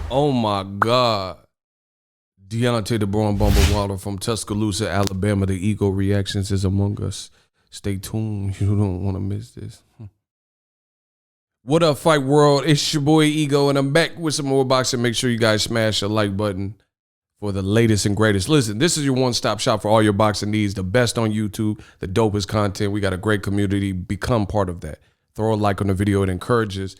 Oh my God. Deontay the Braun Bumble Wilder from Tuscaloosa, Alabama. The ego reactions is among us. Stay tuned. You don't want to miss this. What up, Fight World? It's your boy Ego, and I'm back with some more boxing. Make sure you guys smash the like button for the latest and greatest. Listen, this is your one-stop shop for all your boxing needs. The best on YouTube, the dopest content. We got a great community. Become part of that. Throw a like on the video. It encourages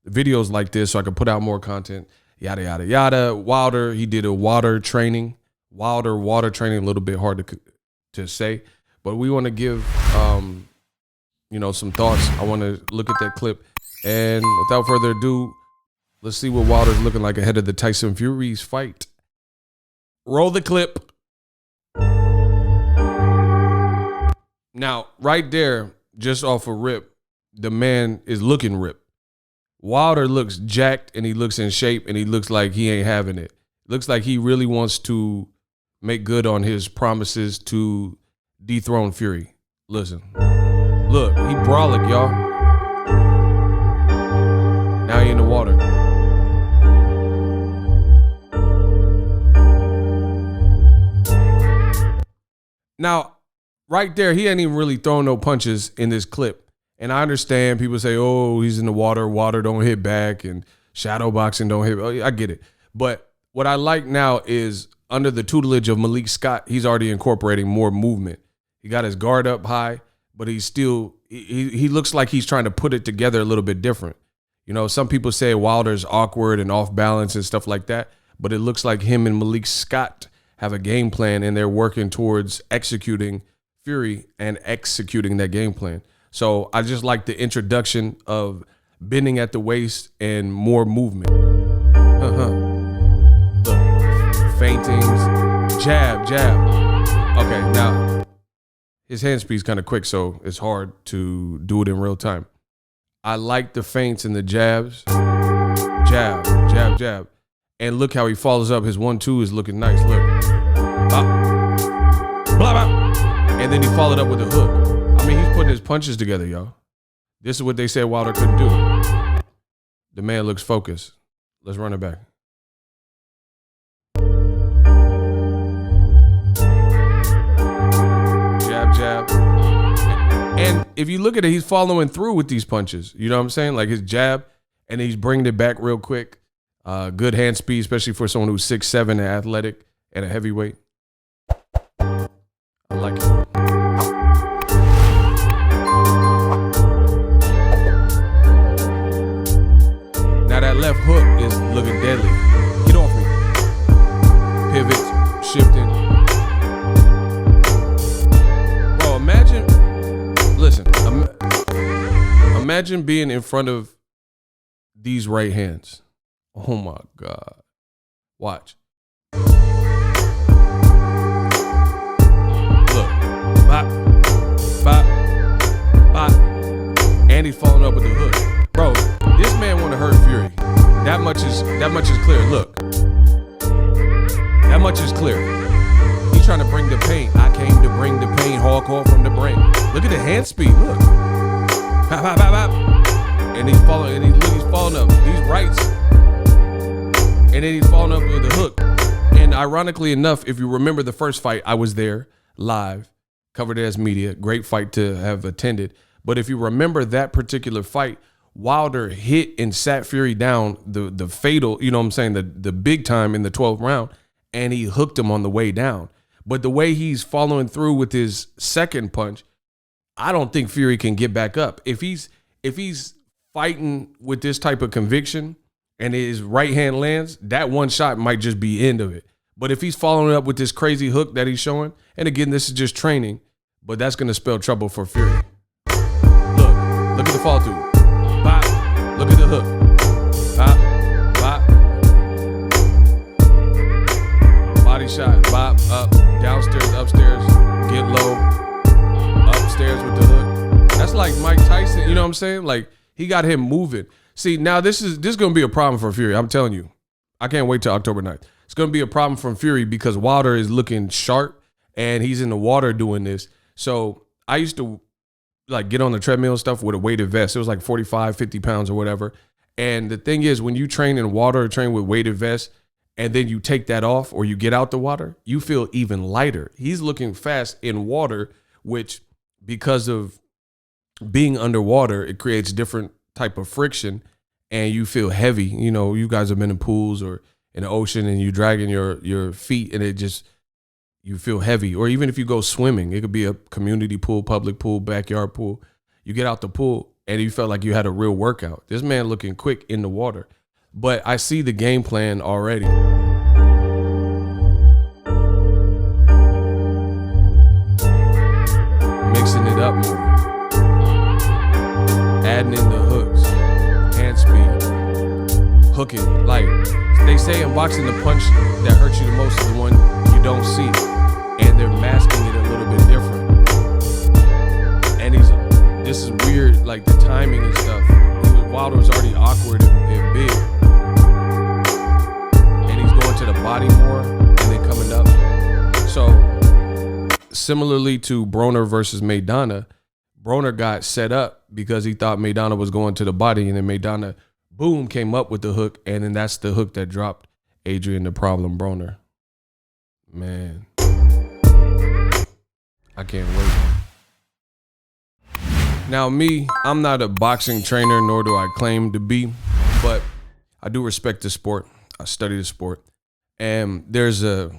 videos like this so I can put out more content. Yada, yada, yada. Wilder, he did a water training. Water training, a little bit hard to say. But we want to give, some thoughts. I want to look at that clip. And without further ado, let's see what Wilder's looking like ahead of the Tyson Fury's fight. Roll the clip. Now, right there, just off a rip, the man is looking ripped. Wilder looks jacked and he looks in shape and he looks like he ain't having it. Looks like he really wants to make good on his promises to dethrone Fury. Listen, look, he brolic, y'all. Now he in the water. Now, right there, he ain't even really throwing no punches in this clip. And I understand people say, oh, he's in the water. Water don't hit back and shadow boxing don't hit. Oh, I get it. But what I like now is under the tutelage of Malik Scott, he's already incorporating more movement. He got his guard up high, but he's still, he looks like he's trying to put it together a little bit different. You know, some people say Wilder's awkward and off balance and stuff like that, but it looks like him and Malik Scott have a game plan and they're working towards executing Fury and executing that game plan. So I just like the introduction of bending at the waist and more movement. Look, feintings, jab. Okay, now his hand speed's kind of quick, so it's hard to do it in real time. I like the feints and the jabs. Jab. And look how he follows up. His 1-2 is looking nice. Look. Blah, blah. And then he followed up with a hook. I mean, he's putting his punches together, y'all. This is what they said Wilder couldn't do. The man looks focused. Let's run it back. Jab. And if you look at it, he's following through with these punches. You know what I'm saying? Like his jab, and he's bringing it back real quick. Good hand speed, especially for someone who's 6'7" and athletic and a heavyweight. I like it. Now that left hook is looking deadly. Get off me. Pivot, shifting. Bro, imagine being in front of these right hands. Oh my God. Watch. Look. Bop. And he's following up with the hook. Bro, this man want to hurt Fury. That much is clear. Look. That much is clear. He's trying to bring the pain. I came to bring the pain, hardcore from the brain. Look at the hand speed. Look. Pop. And he's following up. These rights. And then he's following up with a hook. And ironically enough, if you remember the first fight, I was there live, covered it as media. Great fight to have attended. But if you remember that particular fight, Wilder hit and sat Fury down, the fatal, you know what I'm saying, the big time in the 12th round, and he hooked him on the way down. But the way he's following through with his second punch, I don't think Fury can get back up. If he's fighting with this type of conviction and his right hand lands, that one shot might just be end of it. But if he's following up with this crazy hook that he's showing, and again, this is just training, but that's going to spell trouble for Fury. Look at the fall through. Bop. Look at the hook. Bop. Body shot. Bop. Up. Downstairs. Upstairs. Get low. Upstairs with the hook. That's like Mike Tyson. You know what I'm saying? Like he got him moving. See, now this is going to be a problem for Fury. I'm telling you. I can't wait till October 9th. It's going to be a problem for Fury because Wilder is looking sharp and he's in the water doing this. So I used to like get on the treadmill and stuff with a weighted vest. It was like 45, 50 pounds or whatever. And the thing is, when you train in water or train with weighted vests, and then you take that off or you get out the water, you feel even lighter. He's looking fast in water, which because of being underwater, it creates different type of friction and you feel heavy. You know, you guys have been in pools or in the ocean and you dragging your feet and it just, you feel heavy. Or even if you go swimming, it could be a community pool, public pool, backyard pool. You get out the pool and you felt like you had a real workout. This man looking quick in the water. But I see the game plan already. Mixing it up more. Adding in the hooks, hand speed, hooking. Like they say in boxing, the punch that hurts you the most is the one you don't see. And they're masking it a little bit different. And this is weird, like the timing and stuff. Wilder was already awkward and big. And he's going to the body more and then coming up. So similarly to Broner versus Maidana, Broner got set up because he thought Maidana was going to the body, and then Maidana, boom, came up with the hook, and then that's the hook that dropped Adrian the Problem Broner. Man, I can't wait. Now me, I'm not a boxing trainer, nor do I claim to be, but I do respect the sport. I study the sport, and there's a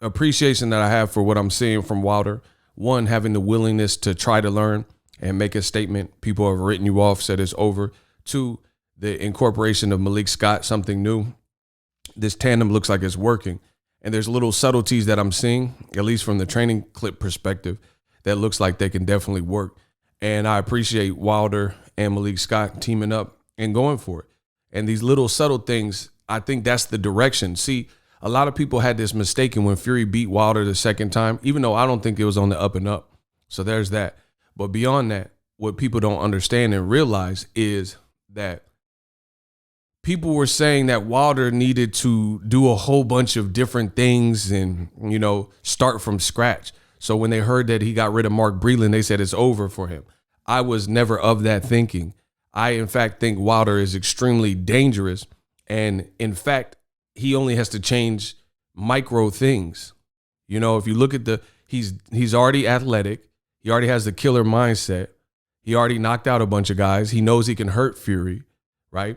appreciation that I have for what I'm seeing from Wilder. One, having the willingness to try to learn and make a statement. People have written you off, said it's over. Two, the incorporation of Malik Scott, something new. This tandem looks like it's working. And there's little subtleties that I'm seeing, at least from the training clip perspective, that looks like they can definitely work. And I appreciate Wilder and Malik Scott teaming up and going for it. And these little subtle things, I think that's the direction. See, a lot of people had this mistaken when Fury beat Wilder the second time, even though I don't think it was on the up and up. So there's that. But beyond that, what people don't understand and realize is that people were saying that Wilder needed to do a whole bunch of different things and, you know, start from scratch. So when they heard that he got rid of Mark Breland, they said it's over for him. I was never of that thinking. I, in fact, think Wilder is extremely dangerous. And in fact, he only has to change micro things. You know, if you look at he's already athletic. He already has the killer mindset. He already knocked out a bunch of guys. He knows he can hurt Fury, right?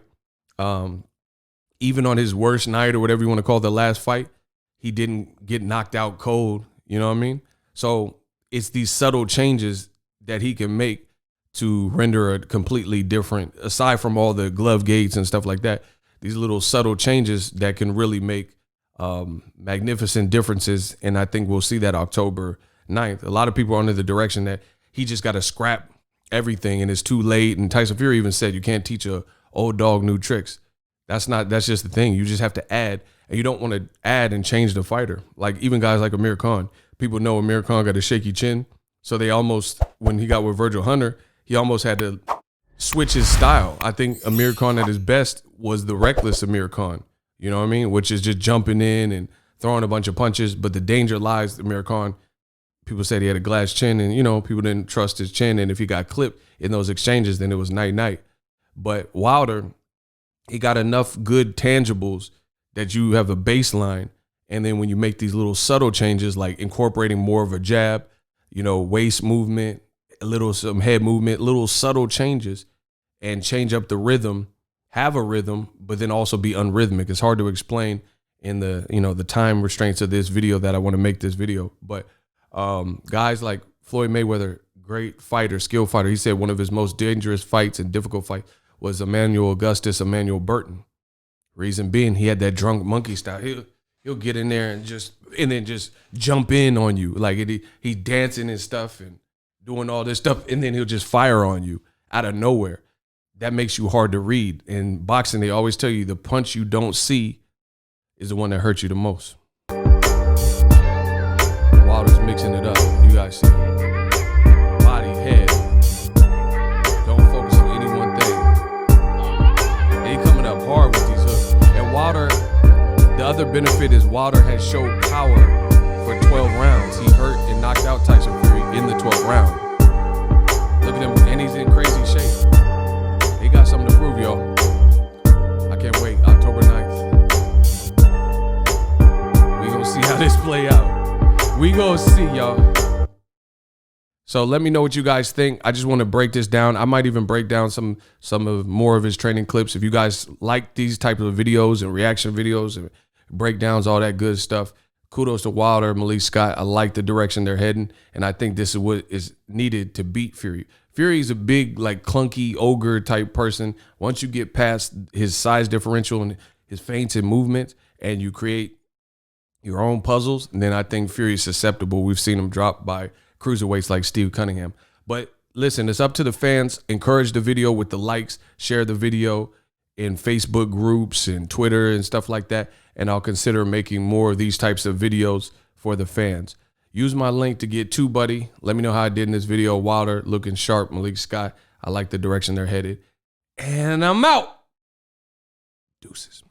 Even on his worst night or whatever you want to call the last fight, he didn't get knocked out cold. You know what I mean? So it's these subtle changes that he can make to render a completely different, aside from all the glove gates and stuff like that, these little subtle changes that can really make magnificent differences. And I think we'll see that October 9th. A lot of people are under the direction that he just got to scrap everything and it's too late. And Tyson Fury even said you can't teach a old dog new tricks. That's just the thing. You just have to add, and you don't want to add and change the fighter. Like even guys like Amir Khan, people know Amir Khan got a shaky chin. So they almost, when he got with Virgil Hunter, he almost had to switch his style. I think Amir Khan at his best was the reckless Amir Khan, you know what I mean? Which is just jumping in and throwing a bunch of punches. But the danger lies, Amir Khan, people said he had a glass chin and, you know, people didn't trust his chin. And if he got clipped in those exchanges, then it was night-night. But Wilder, he got enough good tangibles that you have a baseline. And then when you make these little subtle changes, like incorporating more of a jab, you know, waist movement, some head movement, little subtle changes, and change up the rhythm, have a rhythm, but then also be unrhythmic. It's hard to explain in the, you know, the time restraints of this video that I want to make this video. But guys like Floyd Mayweather, great fighter, skilled fighter. He said one of his most dangerous fights and difficult fights was Emmanuel Burton. Reason being, he had that drunk monkey style. He'll get in there and then just jump in on you. Like he's dancing and stuff and doing all this stuff, and then he'll just fire on you out of nowhere. That makes you hard to read. In boxing, they always tell you the punch you don't see is the one that hurts you the most. Wilder's mixing it up. You guys see it. Body, head. Don't focus on any one thing. And he coming up hard with these hooks. And Wilder, the other benefit is Wilder has showed power for 12 rounds. He hurt and knocked out Tyson Fury in the 12th round. Look at him, and he's in crazy shape. He got something to prove, y'all. can't wait. October 9th. We gonna see how this play out. We gonna see, y'all. So let me know what you guys think. I just want to break this down. I might even break down some of more of his training clips. If you guys like these types of videos and reaction videos and breakdowns, all that good stuff, kudos to Wilder, Malik Scott. I like the direction they're heading, and I think this is what is needed to beat Fury. Fury is a big, like, clunky ogre type person. Once you get past his size differential and his feints and movements, and you create your own puzzles, and then I think Fury is susceptible. We've seen him drop by cruiserweights like Steve Cunningham. But listen, it's up to the fans. Encourage the video with the likes. Share the video in Facebook groups and Twitter and stuff like that. And I'll consider making more of these types of videos for the fans. Use my link to get TUBEBUDDY. Let me know how I did in this video. Wilder looking sharp. Malik Scott. I like the direction they're headed. And I'm out. Deuces.